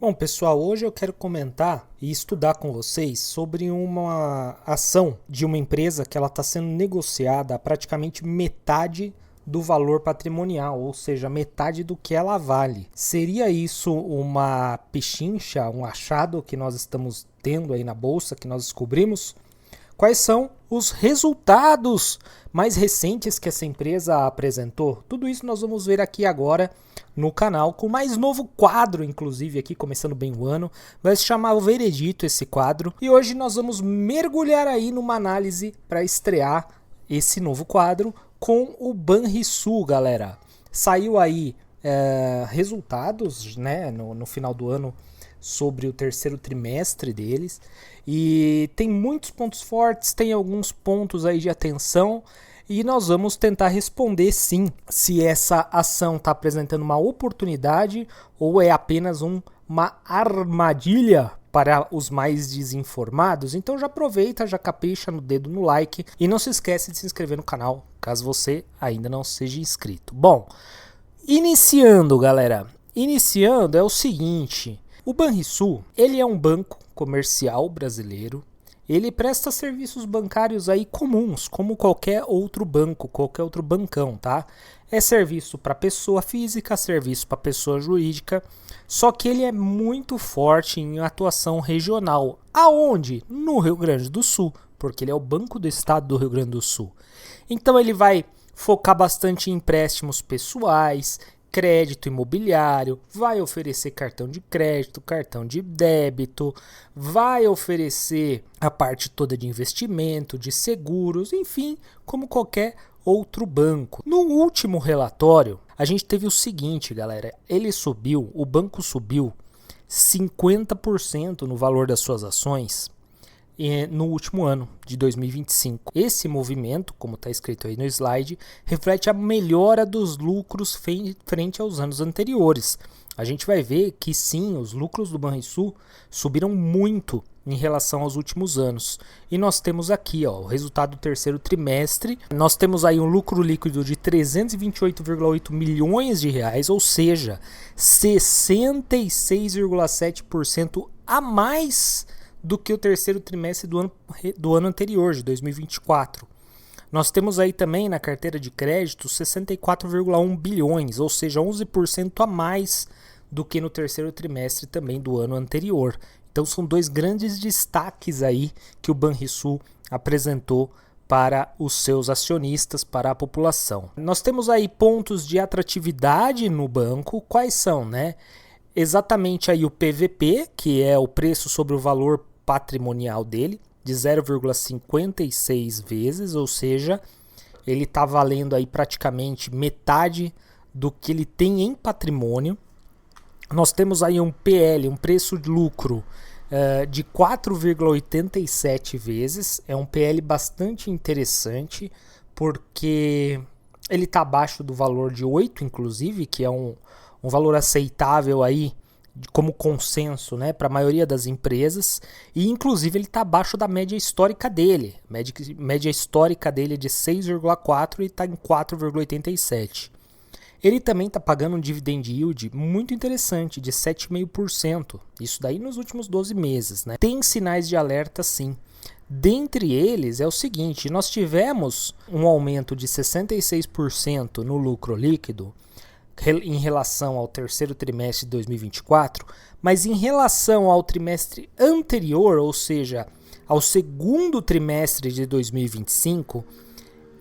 Bom, pessoal, hoje eu quero comentar e estudar com vocês sobre uma ação de uma empresa que ela está sendo negociada a praticamente metade do valor patrimonial, ou seja, metade do que ela vale. Seria isso uma pechincha, um achado que nós estamos tendo aí na bolsa, que nós descobrimos? Quais são os resultados mais recentes que essa empresa apresentou? Tudo isso nós vamos ver aqui agora no canal, com mais novo quadro, inclusive aqui, começando bem o ano. Vai se chamar O Veredito esse quadro. E hoje nós vamos mergulhar aí numa análise para estrear esse novo quadro com o Banrisul, galera. Saiu aí resultados, né, no final do ano, sobre o terceiro trimestre deles, e tem muitos pontos fortes, tem alguns pontos aí de atenção, e nós vamos tentar responder sim, se essa ação está apresentando uma oportunidade ou é apenas uma armadilha para os mais desinformados. Então já aproveita, já capricha no dedo no like e não se esquece de se inscrever no canal, caso você ainda não seja inscrito. Bom, iniciando, galera, é o seguinte: o Banrisul, ele é um banco comercial brasileiro. Ele presta serviços bancários aí comuns, como qualquer outro banco, qualquer outro bancão, tá? É serviço para pessoa física, serviço para pessoa jurídica, só que ele é muito forte em atuação regional. Aonde? No Rio Grande do Sul, porque ele é o Banco do Estado do Rio Grande do Sul. Então ele vai focar bastante em empréstimos pessoais, crédito imobiliário, vai oferecer cartão de crédito, cartão de débito, vai oferecer a parte toda de investimento, de seguros, enfim, como qualquer outro banco. No último relatório, a gente teve o seguinte, galera, o banco subiu 50% no valor das suas ações no último ano de 2025. Esse movimento, como está escrito aí no slide, reflete a melhora dos lucros frente aos anos anteriores. A gente vai ver que sim, os lucros do Banrisul subiram muito em relação aos últimos anos. E nós temos aqui o resultado do terceiro trimestre. Nós temos aí um lucro líquido de 328,8 milhões de reais, ou seja, 66,7% a mais do que o terceiro trimestre do ano anterior, de 2024. Nós temos aí também na carteira de crédito 64,1 bilhões, ou seja, 11% a mais do que no terceiro trimestre também do ano anterior. Então são dois grandes destaques aí que o Banrisul apresentou para os seus acionistas, para a população. Nós temos aí pontos de atratividade no banco. Quais são, né? Exatamente aí o PVP, que é o preço sobre o valor patrimonial dele, de 0,56 vezes, ou seja, ele está valendo aí praticamente metade do que ele tem em patrimônio. Nós temos aí um PL, um preço de lucro de 4,87 vezes, é um PL bastante interessante, porque ele está abaixo do valor de 8, inclusive, que é um valor aceitável aí, como consenso, né, para a maioria das empresas, e inclusive ele está abaixo da média histórica dele. Média histórica dele é de 6,4 e está em 4,87. Ele também está pagando um dividend yield muito interessante, de 7,5%. Isso daí nos últimos 12 meses. Né? Tem sinais de alerta, sim. Dentre eles é o seguinte: nós tivemos um aumento de 66% no lucro líquido em relação ao terceiro trimestre de 2024, mas em relação ao trimestre anterior, ou seja, ao segundo trimestre de 2025,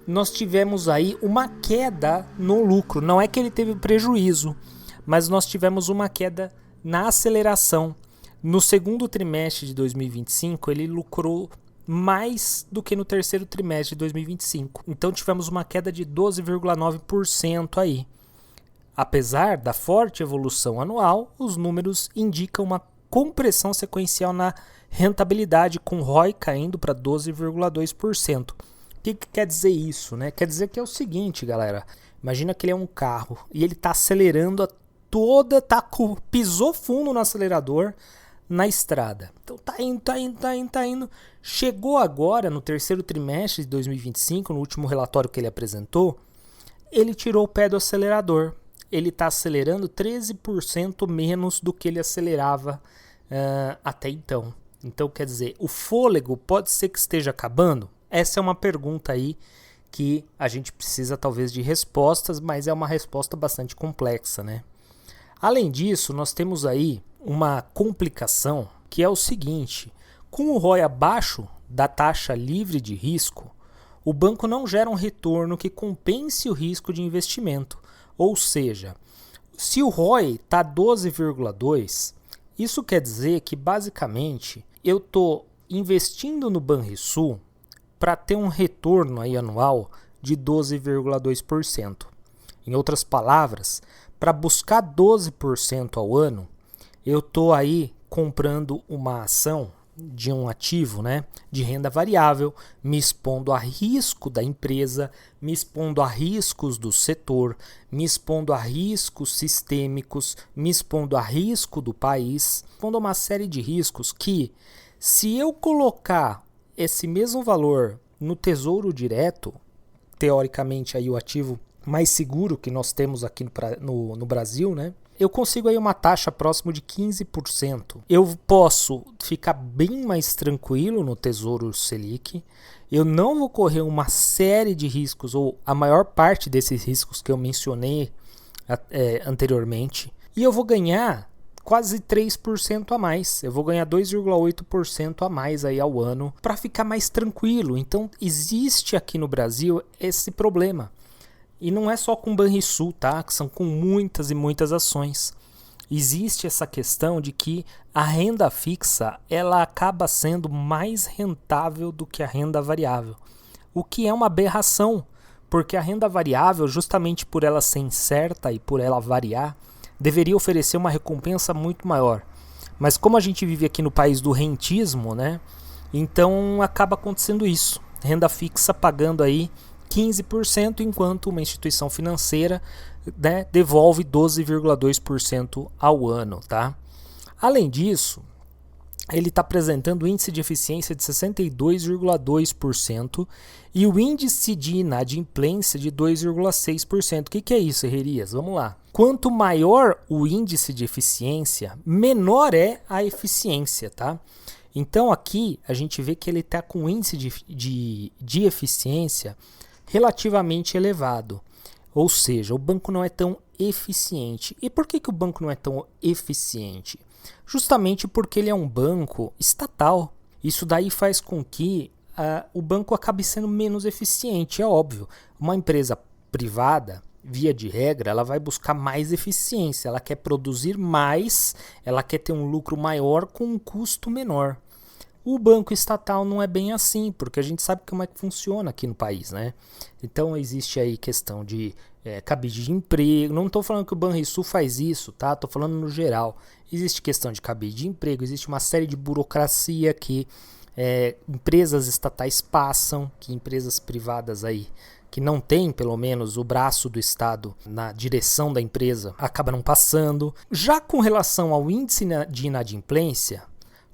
nós tivemos aí uma queda no lucro. Não é que ele teve prejuízo, mas nós tivemos uma queda na aceleração. No segundo trimestre de 2025, ele lucrou mais do que no terceiro trimestre de 2025. Então tivemos uma queda de 12,9% aí. Apesar da forte evolução anual, os números indicam uma compressão sequencial na rentabilidade, com ROI caindo para 12,2%. O que quer dizer isso? Né? Quer dizer que é o seguinte, galera. Imagina que ele é um carro e ele está acelerando pisou fundo no acelerador na estrada. Então tá indo. Chegou agora no terceiro trimestre de 2025, no último relatório que ele apresentou, ele tirou o pé do acelerador. ele está acelerando 13% menos do que ele acelerava até então. Então, quer dizer, o fôlego pode ser que esteja acabando? Essa é uma pergunta aí que a gente precisa talvez de respostas, mas é uma resposta bastante complexa, né? Além disso, nós temos aí uma complicação que é o seguinte: com o ROI abaixo da taxa livre de risco, o banco não gera um retorno que compense o risco de investimento. Ou seja, se o ROI está 12,2, isso quer dizer que basicamente eu estou investindo no Banrisul para ter um retorno aí anual de 12,2%. Em outras palavras, para buscar 12% ao ano, eu estou aí comprando uma ação de um ativo, né, de renda variável, me expondo a risco da empresa, me expondo a riscos do setor, me expondo a riscos sistêmicos, me expondo a risco do país, expondo a uma série de riscos que, se eu colocar esse mesmo valor no Tesouro Direto, teoricamente aí o ativo mais seguro que nós temos aqui no Brasil, né? Eu consigo aí uma taxa próxima de 15%. Eu posso ficar bem mais tranquilo no Tesouro Selic. Eu não vou correr uma série de riscos, ou a maior parte desses riscos que eu mencionei anteriormente. E eu vou ganhar quase 3% a mais. Eu vou ganhar 2,8% a mais aí ao ano para ficar mais tranquilo. Então, existe aqui no Brasil esse problema. E não é só com o Banrisul, tá? Que são com muitas e muitas ações. Existe essa questão de que a renda fixa ela acaba sendo mais rentável do que a renda variável. O que é uma aberração, porque a renda variável, justamente por ela ser incerta e por ela variar, deveria oferecer uma recompensa muito maior. Mas como a gente vive aqui no país do rentismo, né? Então acaba acontecendo isso. Renda fixa pagando aí 15%, enquanto uma instituição financeira, né, devolve 12,2% ao ano, tá? Além disso, ele está apresentando índice de eficiência de 62,2% e o índice de inadimplência de 2,6%. O que é isso, Herrerias? Vamos lá. Quanto maior o índice de eficiência, menor é a eficiência, tá? Então aqui a gente vê que ele está com um índice de eficiência relativamente elevado. Ou seja, o banco não é tão eficiente. E por que o banco não é tão eficiente? Justamente porque ele é um banco estatal. Isso daí faz com que o banco acabe sendo menos eficiente, é óbvio. Uma empresa privada, via de regra, ela vai buscar mais eficiência. Ela quer produzir mais, ela quer ter um lucro maior com um custo menor. O banco estatal não é bem assim, porque a gente sabe como é que funciona aqui no país, né? Então existe aí questão de cabide de emprego. Não estou falando que o Banrisul faz isso, tá? Estou falando no geral. Existe questão de cabide de emprego, existe uma série de burocracia que empresas estatais passam, que empresas privadas aí que não tem, pelo menos, o braço do Estado na direção da empresa, acaba não passando. Já com relação ao índice de inadimplência,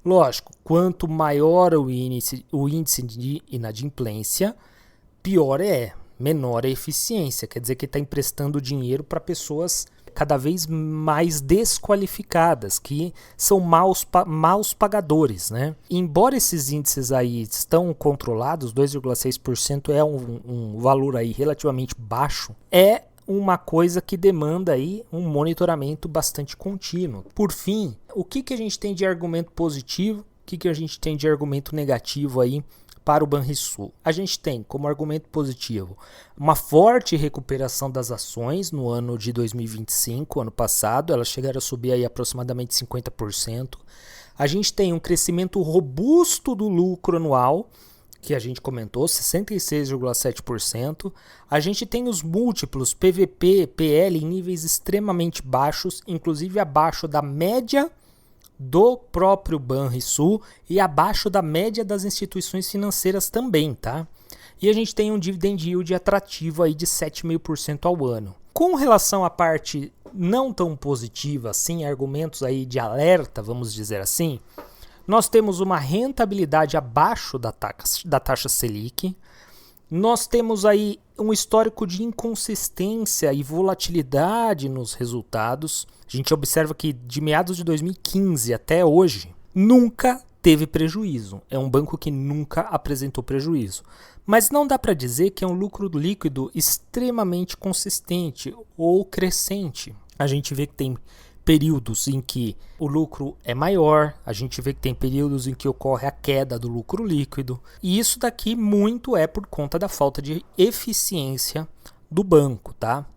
lógico, quanto maior o índice de inadimplência, pior menor a eficiência. Quer dizer que está emprestando dinheiro para pessoas cada vez mais desqualificadas, que são maus pagadores, né? Embora esses índices aí estão controlados, 2,6% é um valor aí relativamente baixo, é uma coisa que demanda aí um monitoramento bastante contínuo. Por fim, o que a gente tem de argumento positivo, o que a gente tem de argumento negativo aí para o Banrisul? A gente tem como argumento positivo uma forte recuperação das ações no ano de 2025, ano passado, elas chegaram a subir aí aproximadamente 50%. A gente tem um crescimento robusto do lucro anual, que a gente comentou, 66,7%. A gente tem os múltiplos PVP, PL em níveis extremamente baixos, inclusive abaixo da média do próprio Banrisul e abaixo da média das instituições financeiras também, tá? E a gente tem um dividend yield atrativo aí de 7,5% ao ano. Com relação à parte não tão positiva assim, argumentos aí de alerta, vamos dizer assim, nós temos uma rentabilidade abaixo da taxa Selic, Nós temos aí um histórico de inconsistência e volatilidade nos resultados. A gente observa que de meados de 2015 até hoje, nunca teve prejuízo. É um banco que nunca apresentou prejuízo. Mas não dá para dizer que é um lucro líquido extremamente consistente ou crescente. A gente vê que tem períodos em que o lucro é maior, a gente vê que tem períodos em que ocorre a queda do lucro líquido, e isso daqui muito é por conta da falta de eficiência do banco, tá?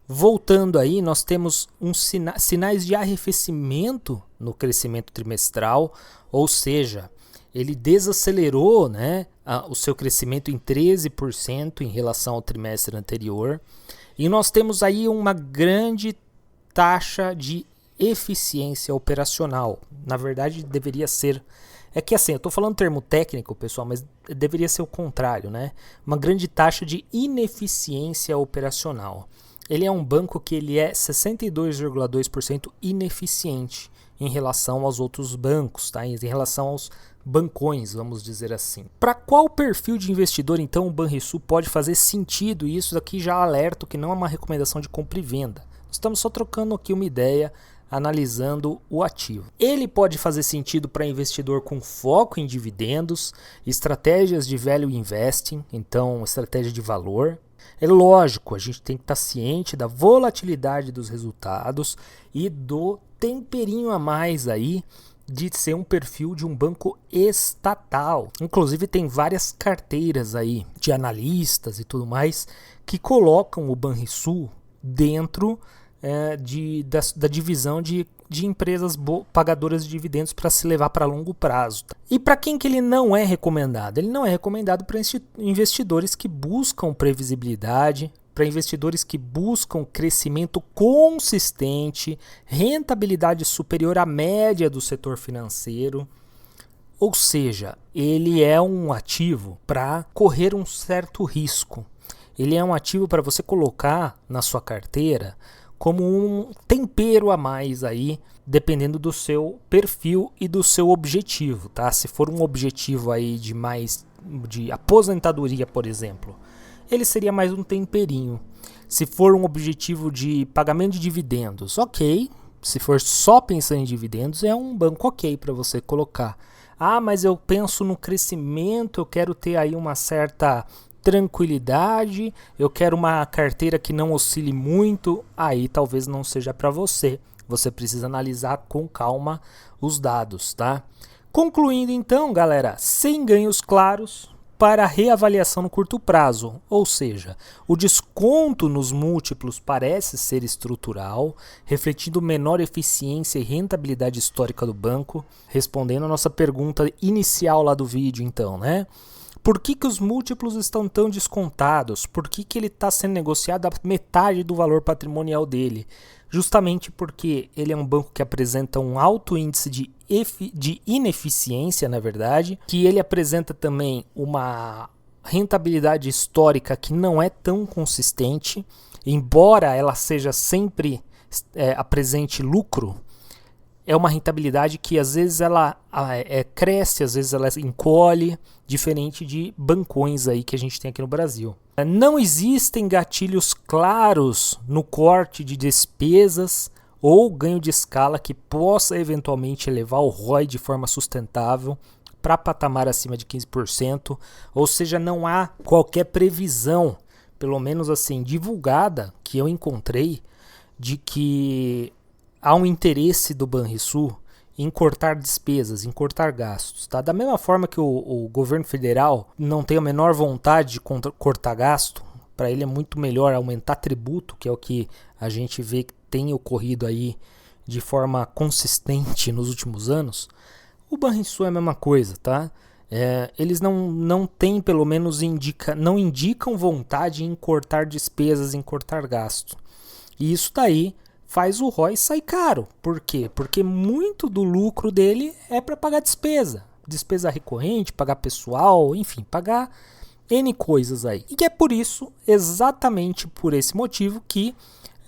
Voltando aí, nós temos sinais de arrefecimento no crescimento trimestral, ou seja, ele desacelerou, né, o seu crescimento em 13% em relação ao trimestre anterior, e nós temos aí uma grande taxa de eficiência operacional. Na verdade, deveria ser... É que assim, eu estou falando termo técnico, pessoal, mas deveria ser o contrário, né? Uma grande taxa de ineficiência operacional. Ele é um banco que ele é 62,2% ineficiente em relação aos outros bancos, tá? Em relação aos bancões, vamos dizer assim. Para qual perfil de investidor, então, o Banrisul pode fazer sentido? E isso aqui já alerto que não é uma recomendação de compra e venda. Estamos só trocando aqui uma ideia, analisando o ativo. Ele pode fazer sentido para investidor com foco em dividendos, estratégias de value investing, então estratégia de valor. É lógico, a gente tem que estar ciente da volatilidade dos resultados e do temperinho a mais aí de ser um perfil de um banco estatal. Inclusive tem várias carteiras aí de analistas e tudo mais que colocam o Banrisul dentro da divisão de empresas pagadoras de dividendos para se levar para longo prazo. E para quem que ele não é recomendado? Ele não é recomendado para investidores que buscam previsibilidade, para investidores que buscam crescimento consistente, rentabilidade superior à média do setor financeiro. Ou seja, ele é um ativo para correr um certo risco. Ele é um ativo para você colocar na sua carteira como um tempero a mais aí, dependendo do seu perfil e do seu objetivo, tá? Se for um objetivo aí de aposentadoria, por exemplo, ele seria mais um temperinho. Se for um objetivo de pagamento de dividendos, ok. Se for só pensando em dividendos, é um banco ok para você colocar. Ah, mas eu penso no crescimento, eu quero ter aí uma certa tranquilidade, eu quero uma carteira que não oscile muito, aí talvez não seja para você. Você precisa analisar com calma os dados, tá? Concluindo então, galera, sem ganhos claros para reavaliação no curto prazo, ou seja, o desconto nos múltiplos parece ser estrutural, refletindo menor eficiência e rentabilidade histórica do banco, respondendo a nossa pergunta inicial lá do vídeo então, né? Por que os múltiplos estão tão descontados? Por que ele está sendo negociado a metade do valor patrimonial dele? Justamente porque ele é um banco que apresenta um alto índice de ineficiência, na verdade, que ele apresenta também uma rentabilidade histórica que não é tão consistente, embora ela seja sempre apresente lucro. É uma rentabilidade que às vezes ela cresce, às vezes ela encolhe, diferente de bancões aí que a gente tem aqui no Brasil. Não existem gatilhos claros no corte de despesas ou ganho de escala que possa eventualmente elevar o ROI de forma sustentável para patamar acima de 15%, ou seja, não há qualquer previsão, pelo menos assim, divulgada, que eu encontrei, de que há um interesse do Banrisul em cortar despesas, em cortar gastos. Tá? Da mesma forma que o governo federal não tem a menor vontade de cortar gasto, para ele é muito melhor aumentar tributo, que é o que a gente vê que tem ocorrido aí de forma consistente nos últimos anos. O Banrisul é a mesma coisa, tá? Eles não têm, pelo menos não indicam vontade em cortar despesas, em cortar gasto. E isso daí faz o ROI sair caro. Por quê? Porque muito do lucro dele é para pagar despesa. Despesa recorrente, pagar pessoal, enfim, pagar N coisas aí. E que é por isso, exatamente por esse motivo, que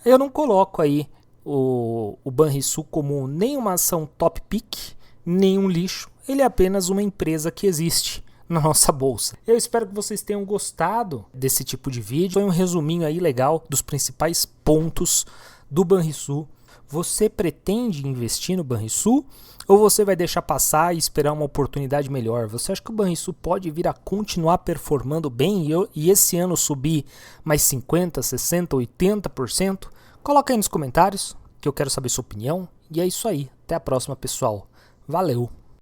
eu não coloco aí o Banrisul como nem uma ação top pick, nem um lixo. Ele é apenas uma empresa que existe na nossa bolsa. Eu espero que vocês tenham gostado desse tipo de vídeo. Foi um resuminho aí legal dos principais pontos do Banrisul. Você pretende investir no Banrisul ou você vai deixar passar e esperar uma oportunidade melhor? Você acha que o Banrisul pode vir a continuar performando bem e esse ano subir mais 50%, 60%, 80%? Coloca aí nos comentários que eu quero saber sua opinião. E é isso aí. Até a próxima, pessoal. Valeu!